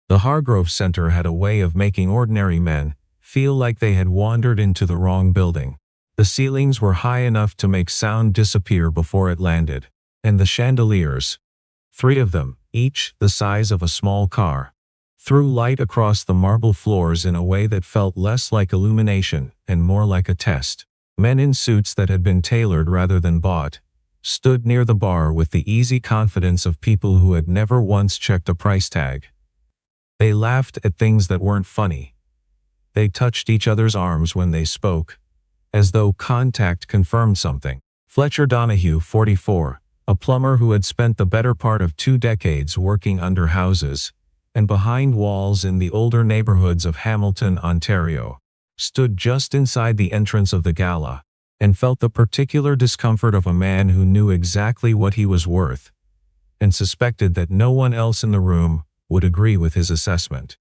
The Hargrove Center had a way of making ordinary men feel like they had wandered into the wrong building. The ceilings were high enough to make sound disappear before it landed, and the chandeliers, 3 of them, each the size of a small car, threw light across the marble floors in a way that felt less like illumination and more like a test. Men in suits that had been tailored rather than bought stood near the bar with the easy confidence of people who had never once checked a price tag. They laughed at things that weren't funny. They touched each other's arms when they spoke, as though contact confirmed something. Fletcher Donahue, 44, a plumber who had spent the better part of 2 decades working under houses and behind walls in the older neighborhoods of Hamilton, Ontario, stood just inside the entrance of the gala and felt the particular discomfort of a man who knew exactly what he was worth and suspected that no one else in the room would agree with his assessment.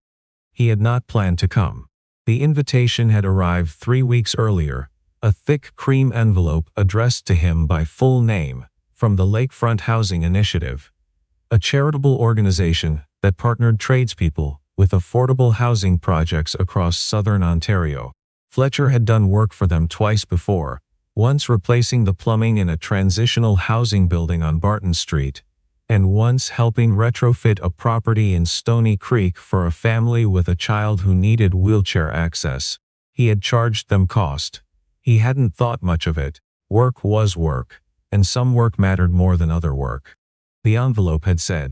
He had not planned to come. The invitation had arrived 3 weeks earlier, a thick cream envelope addressed to him by full name, from the Lakefront Housing Initiative, a charitable organization that partnered tradespeople with affordable housing projects across southern Ontario. Fletcher had done work for them twice before, once replacing the plumbing in a transitional housing building on Barton Street, and once helping retrofit a property in Stony Creek for a family with a child who needed wheelchair access. He had charged them cost. He hadn't thought much of it. Work was work, and some work mattered more than other work. The envelope had said,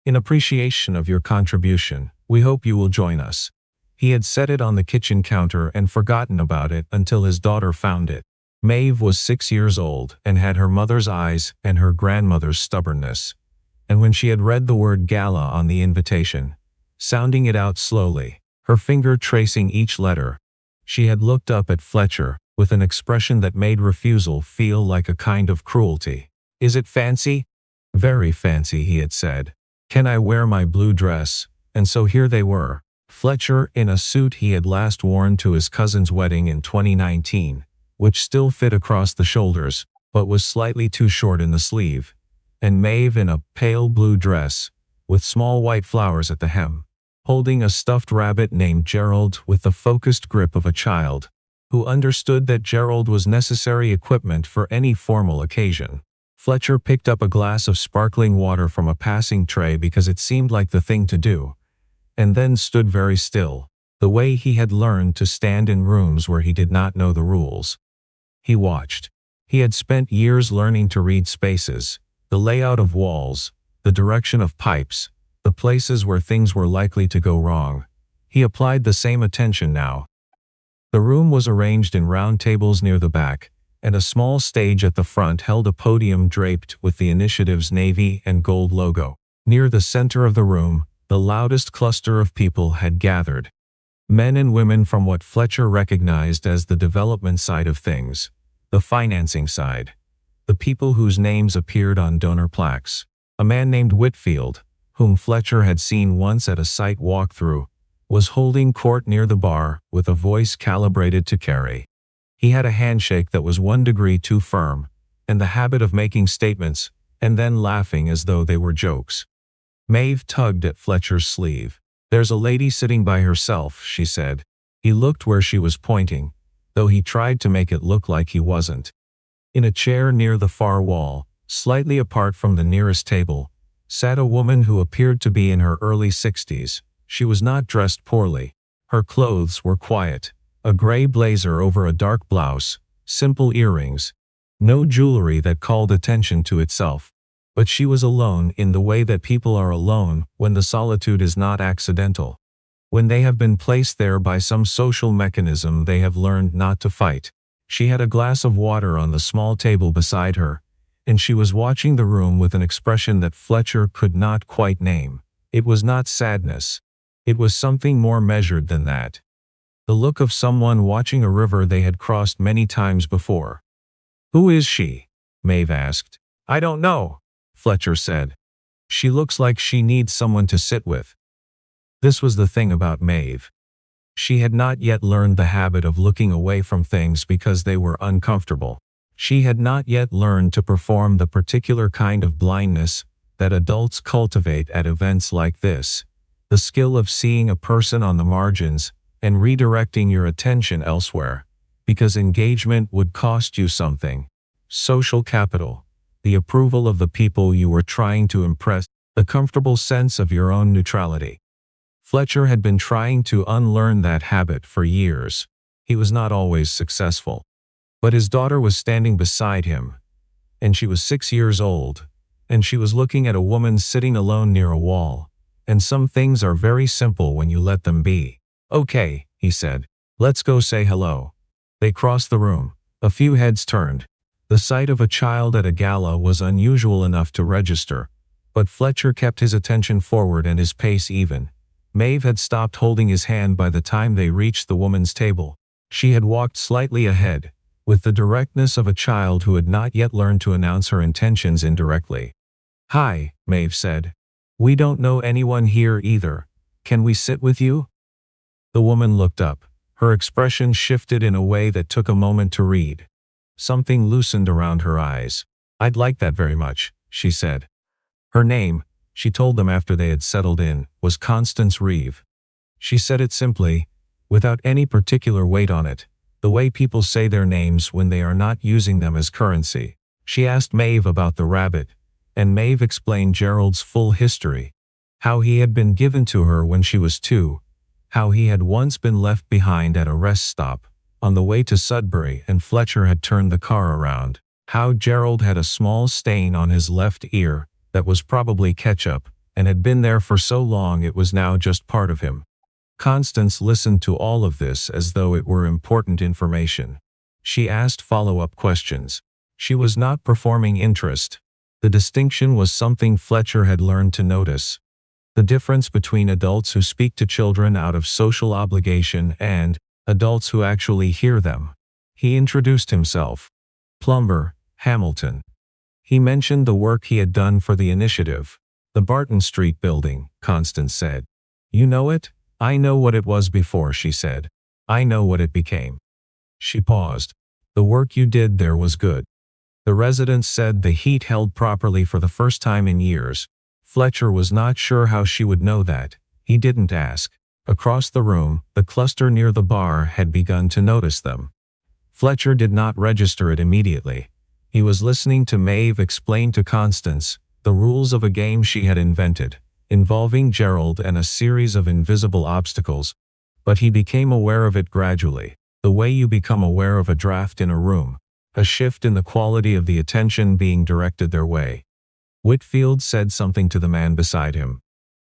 "In appreciation of your contribution, we hope you will join us." He had set it on the kitchen counter and forgotten about it until his daughter found it. Maeve was 6 years old and had her mother's eyes and her grandmother's stubbornness. And when she had read the word gala on the invitation, sounding it out slowly, her finger tracing each letter, she had looked up at Fletcher with an expression that made refusal feel like a kind of cruelty. "Is it fancy?" "Very fancy," he had said. "Can I wear my blue dress?" And so here they were. Fletcher in a suit he had last worn to his cousin's wedding in 2019, which still fit across the shoulders, but was slightly too short in the sleeve, and Maeve in a pale blue dress, with small white flowers at the hem, holding a stuffed rabbit named Gerald with the focused grip of a child, who understood that Gerald was necessary equipment for any formal occasion. Fletcher picked up a glass of sparkling water from a passing tray because it seemed like the thing to do, and then stood very still, the way he had learned to stand in rooms where he did not know the rules. He watched. He had spent years learning to read spaces, the layout of walls, the direction of pipes, the places where things were likely to go wrong. He applied the same attention now. The room was arranged in round tables near the back, and a small stage at the front held a podium draped with the initiative's navy and gold logo. Near the center of the room, the loudest cluster of people had gathered. Men and women from what Fletcher recognized as the development side of things, the financing side, the people whose names appeared on donor plaques. A man named Whitfield, whom Fletcher had seen once at a site walkthrough, was holding court near the bar with a voice calibrated to carry. He had a handshake that was 1 degree too firm, and the habit of making statements and then laughing as though they were jokes. Maeve tugged at Fletcher's sleeve. "There's a lady sitting by herself," she said. He looked where she was pointing, though he tried to make it look like he wasn't. In a chair near the far wall, slightly apart from the nearest table, sat a woman who appeared to be in her early 60s. She was not dressed poorly. Her clothes were quiet. A gray blazer over a dark blouse, simple earrings, no jewelry that called attention to itself. But she was alone in the way that people are alone when the solitude is not accidental. When they have been placed there by some social mechanism they have learned not to fight. She had a glass of water on the small table beside her, and she was watching the room with an expression that Fletcher could not quite name. It was not sadness. It was something more measured than that. The look of someone watching a river they had crossed many times before. "Who is she?" Maeve asked. "I don't know," Fletcher said. "She looks like she needs someone to sit with." This was the thing about Maeve. She had not yet learned the habit of looking away from things because they were uncomfortable. She had not yet learned to perform the particular kind of blindness that adults cultivate at events like this, the skill of seeing a person on the margins and redirecting your attention elsewhere, because engagement would cost you something. Social capital, the approval of the people you were trying to impress, the comfortable sense of your own neutrality. Fletcher had been trying to unlearn that habit for years. He was not always successful. But his daughter was standing beside him, and she was 6 years old, and she was looking at a woman sitting alone near a wall. And some things are very simple when you let them be. "Okay," he said. "Let's go say hello." They crossed the room. A few heads turned. The sight of a child at a gala was unusual enough to register, but Fletcher kept his attention forward and his pace even. Maeve had stopped holding his hand by the time they reached the woman's table. She had walked slightly ahead, with the directness of a child who had not yet learned to announce her intentions indirectly. "Hi," Maeve said. "We don't know anyone here either. Can we sit with you?" The woman looked up. Her expression shifted in a way that took a moment to read. Something loosened around her eyes. "I'd like that very much," she said. Her name, she told them after they had settled in, was Constance Reeve. She said it simply, without any particular weight on it, the way people say their names when they are not using them as currency. She asked Maeve about the rabbit, and Maeve explained Gerald's full history. How he had been given to her when she was 2, how he had once been left behind at a rest stop, on the way to Sudbury, and Fletcher had turned the car around. How Gerald had a small stain on his left ear, that was probably ketchup, and had been there for so long it was now just part of him. Constance listened to all of this as though it were important information. She asked follow-up questions. She was not performing interest. The distinction was something Fletcher had learned to notice. The difference between adults who speak to children out of social obligation and adults who actually hear them. He introduced himself. Plumber, Hamilton. He mentioned the work he had done for the initiative. "The Barton Street building," Constance said. "You know it?" "I know what it was before," she said. "I know what it became." She paused. "The work you did there was good." The residents said the heat held properly for the first time in years. Fletcher was not sure how she would know that. He didn't ask. Across the room, the cluster near the bar had begun to notice them. Fletcher did not register it immediately. He was listening to Maeve explain to Constance the rules of a game she had invented, involving Gerald and a series of invisible obstacles. But he became aware of it gradually, the way you become aware of a draft in a room, a shift in the quality of the attention being directed their way. Whitfield said something to the man beside him.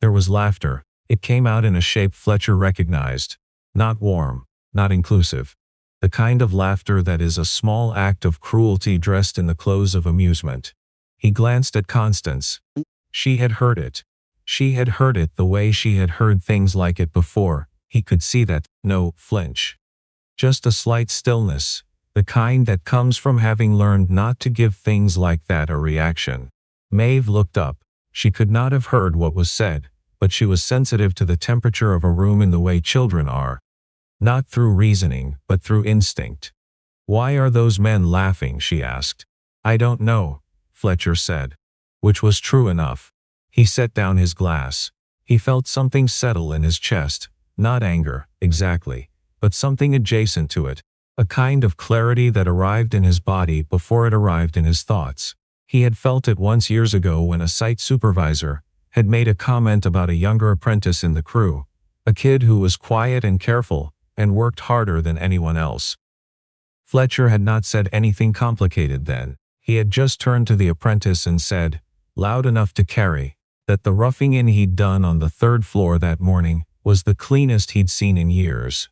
There was laughter. It came out in a shape Fletcher recognized. Not warm, not inclusive. The kind of laughter that is a small act of cruelty dressed in the clothes of amusement. He glanced at Constance. She had heard it. She had heard it the way she had heard things like it before. He could see that, no flinch. Just a slight stillness, the kind that comes from having learned not to give things like that a reaction. Maeve looked up. She could not have heard what was said, but she was sensitive to the temperature of a room in the way children are. Not through reasoning, but through instinct. "Why are those men laughing?" she asked. "I don't know," Fletcher said. Which was true enough. He set down his glass. He felt something settle in his chest, not anger, exactly, but something adjacent to it, a kind of clarity that arrived in his body before it arrived in his thoughts. He had felt it once years ago when a site supervisor had made a comment about a younger apprentice in the crew, a kid who was quiet and careful, and worked harder than anyone else. Fletcher had not said anything complicated then. He had just turned to the apprentice and said, loud enough to carry, that the roughing in he'd done on the 3rd floor that morning was the cleanest he'd seen in years.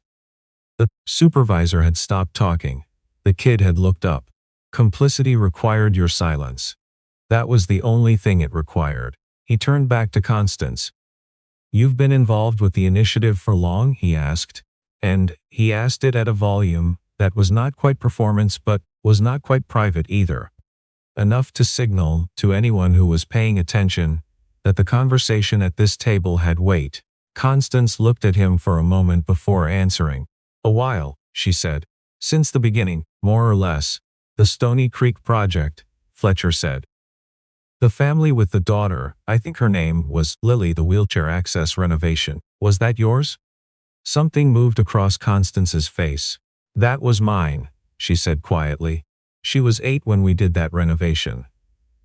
The supervisor had stopped talking. The kid had looked up. Complicity required your silence. That was the only thing it required. He turned back to Constance. "You've been involved with the initiative for long?" he asked. And he asked it at a volume that was not quite performance but was not quite private either. Enough to signal to anyone who was paying attention that the conversation at this table had weight. Constance looked at him for a moment before answering. "A while," she said. "Since the beginning, more or less. The Stony Creek Project," Fletcher said. The family with the daughter, I think her name was Lily, the wheelchair access renovation. Was that yours? Something moved across Constance's face. That was mine, she said quietly. She was 8 when we did that renovation.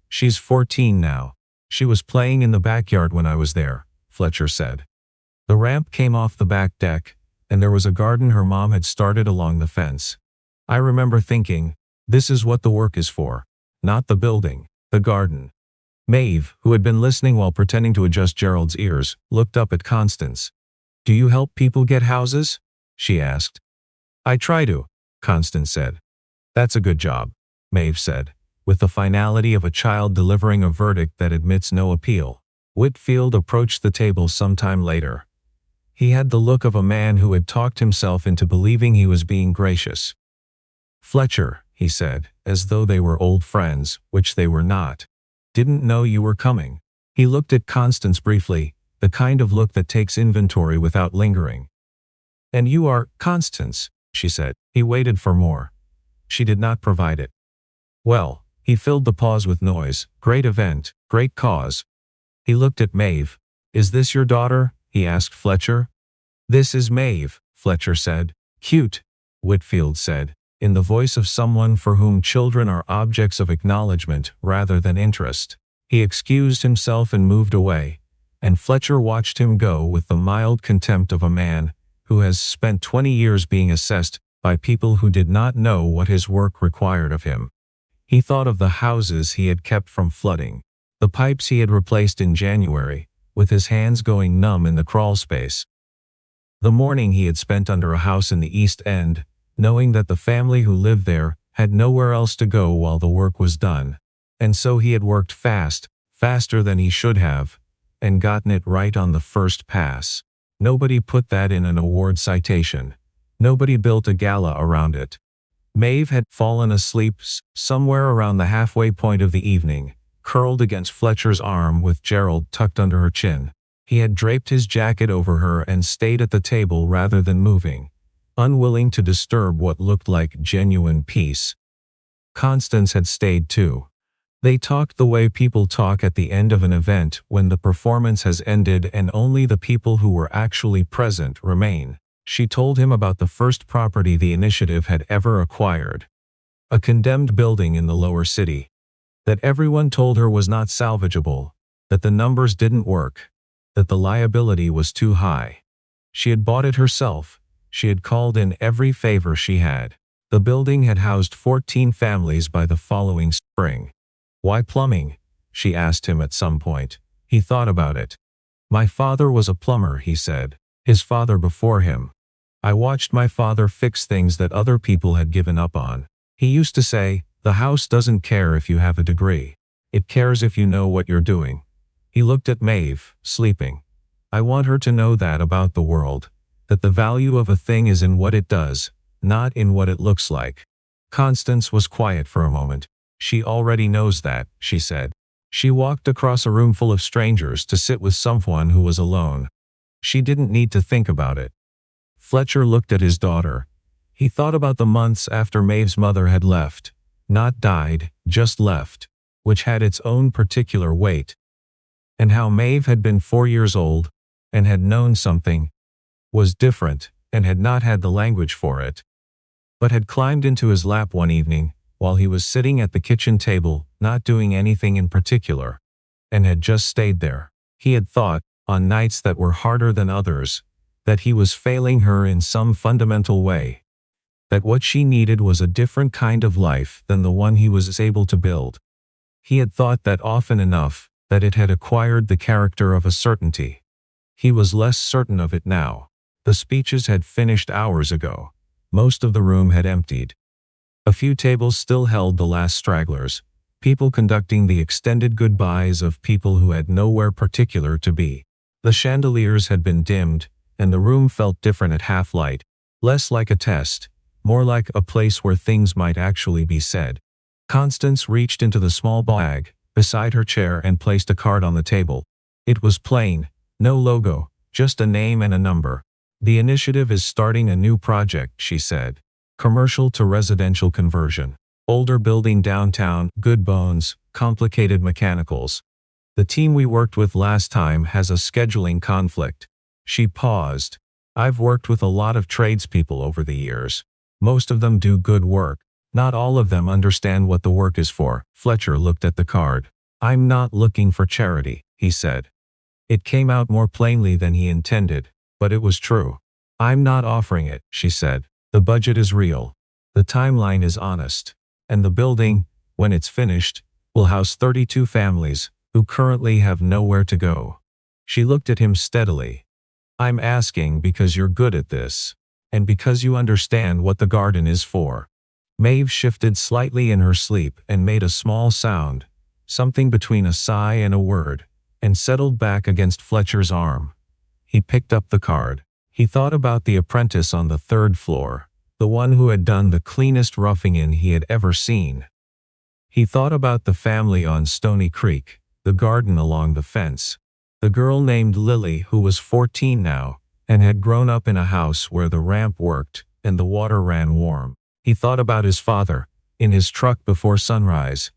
She's 14 now. She was playing in the backyard when I was there, Fletcher said. The ramp came off the back deck, and there was a garden her mom had started along the fence. I remember thinking, this is what the work is for. Not the building, the garden. Maeve, who had been listening while pretending to adjust Gerald's ears, looked up at Constance. Do you help people get houses? She asked. I try to, Constance said. That's a good job, Maeve said, with the finality of a child delivering a verdict that admits no appeal. Whitfield approached the table some time later. He had the look of a man who had talked himself into believing he was being gracious. Fletcher, he said, as though they were old friends, which they were not. Didn't know you were coming. He looked at Constance briefly, the kind of look that takes inventory without lingering. And you are Constance, she said. He waited for more. She did not provide it. Well, he filled the pause with noise. Great event, great cause. He looked at Maeve. Is this your daughter? He asked Fletcher. This is Maeve, Fletcher said. Cute, Whitfield said, in the voice of someone for whom children are objects of acknowledgement rather than interest. He excused himself and moved away, and Fletcher watched him go with the mild contempt of a man who has spent 20 years being assessed by people who did not know what his work required of him. He thought of the houses he had kept from flooding, the pipes he had replaced in January, with his hands going numb in the crawl space. The morning he had spent under a house in the East End, knowing that the family who lived there had nowhere else to go while the work was done. And so he had worked fast, faster than he should have, and gotten it right on the first pass. Nobody put that in an award citation. Nobody built a gala around it. Maeve had fallen asleep somewhere around the halfway point of the evening, curled against Fletcher's arm with Gerald tucked under her chin. He had draped his jacket over her and stayed at the table rather than moving, unwilling to disturb what looked like genuine peace. Constance had stayed too. They talked the way people talk at the end of an event when the performance has ended and only the people who were actually present remain. She told him about the first property the initiative had ever acquired. A condemned building in the lower city. That everyone told her was not salvageable, that the numbers didn't work, that the liability was too high. She had bought it herself. She had called in every favor she had. The building had housed 14 families by the following spring. Why plumbing? She asked him at some point. He thought about it. My father was a plumber, he said. His father before him. I watched my father fix things that other people had given up on. He used to say, the house doesn't care if you have a degree. It cares if you know what you're doing. He looked at Maeve, sleeping. I want her to know that about the world. That the value of a thing is in what it does, not in what it looks like. Constance was quiet for a moment. She already knows that, she said. She walked across a room full of strangers to sit with someone who was alone. She didn't need to think about it. Fletcher looked at his daughter. He thought about the months after Maeve's mother had left. Not died, just left, which had its own particular weight. And how Maeve had been 4 years old, and had known something, was different, and had not had the language for it, but had climbed into his lap one evening, while he was sitting at the kitchen table, not doing anything in particular, and had just stayed there. He had thought, on nights that were harder than others, that he was failing her in some fundamental way. That what she needed was a different kind of life than the one he was able to build. He had thought that often enough, that it had acquired the character of a certainty. He was less certain of it now. The speeches had finished hours ago. Most of the room had emptied. A few tables still held the last stragglers, people conducting the extended goodbyes of people who had nowhere particular to be. The chandeliers had been dimmed, and the room felt different at half-light, less like a test, more like a place where things might actually be said. Constance reached into the small bag beside her chair and placed a card on the table. It was plain, no logo, just a name and a number. The initiative is starting a new project, she said. Commercial to residential conversion. Older building downtown, good bones, complicated mechanicals. The team we worked with last time has a scheduling conflict. She paused. I've worked with a lot of tradespeople over the years. Most of them do good work. Not all of them understand what the work is for. Fletcher looked at the card. I'm not looking for charity, he said. It came out more plainly than he intended, but it was true. I'm not offering it, she said. The budget is real. The timeline is honest. And the building, when it's finished, will house 32 families who currently have nowhere to go. She looked at him steadily. I'm asking because you're good at this, and because you understand what the garden is for. Maeve shifted slightly in her sleep and made a small sound, something between a sigh and a word, and settled back against Fletcher's arm. He picked up the card. He thought about the apprentice on the third floor, the one who had done the cleanest roughing-in he had ever seen. He thought about the family on Stony Creek, the garden along the fence, the girl named Lily who was 14 now, and had grown up in a house where the ramp worked and the water ran warm. He thought about his father, in his truck before sunrise,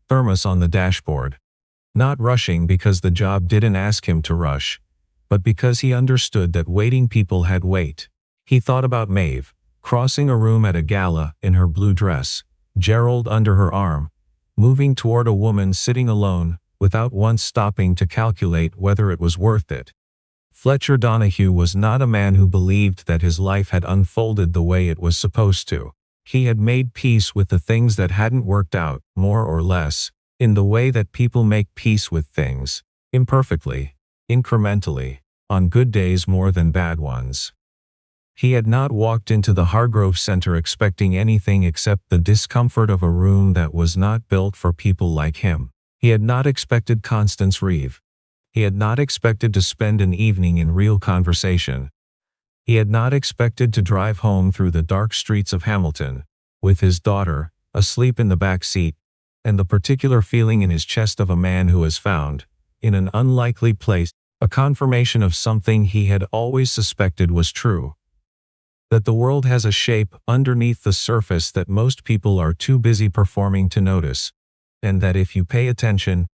thermos on the dashboard. Not rushing because the job didn't ask him to rush, but because he understood that waiting people had weight. He thought about Maeve, crossing a room at a gala in her blue dress, Gerald under her arm, moving toward a woman sitting alone, without once stopping to calculate whether it was worth it. Fletcher Donahue was not a man who believed that his life had unfolded the way it was supposed to. He had made peace with the things that hadn't worked out, more or less, in the way that people make peace with things, imperfectly, incrementally, on good days more than bad ones. He had not walked into the Hargrove Center expecting anything except the discomfort of a room that was not built for people like him. He had not expected Constance Reeve. He had not expected to spend an evening in real conversation. He had not expected to drive home through the dark streets of Hamilton, with his daughter, asleep in the back seat, and the particular feeling in his chest of a man who has found, in an unlikely place, a confirmation of something he had always suspected was true. That the world has a shape underneath the surface that most people are too busy performing to notice, and that if you pay attention,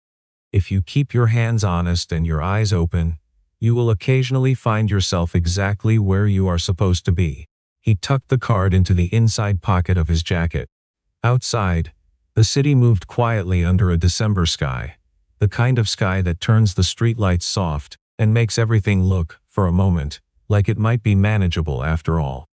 if you keep your hands honest and your eyes open, you will occasionally find yourself exactly where you are supposed to be. He tucked the card into the inside pocket of his jacket. Outside, the city moved quietly under a December sky, the kind of sky that turns the streetlights soft and makes everything look, for a moment, like it might be manageable after all.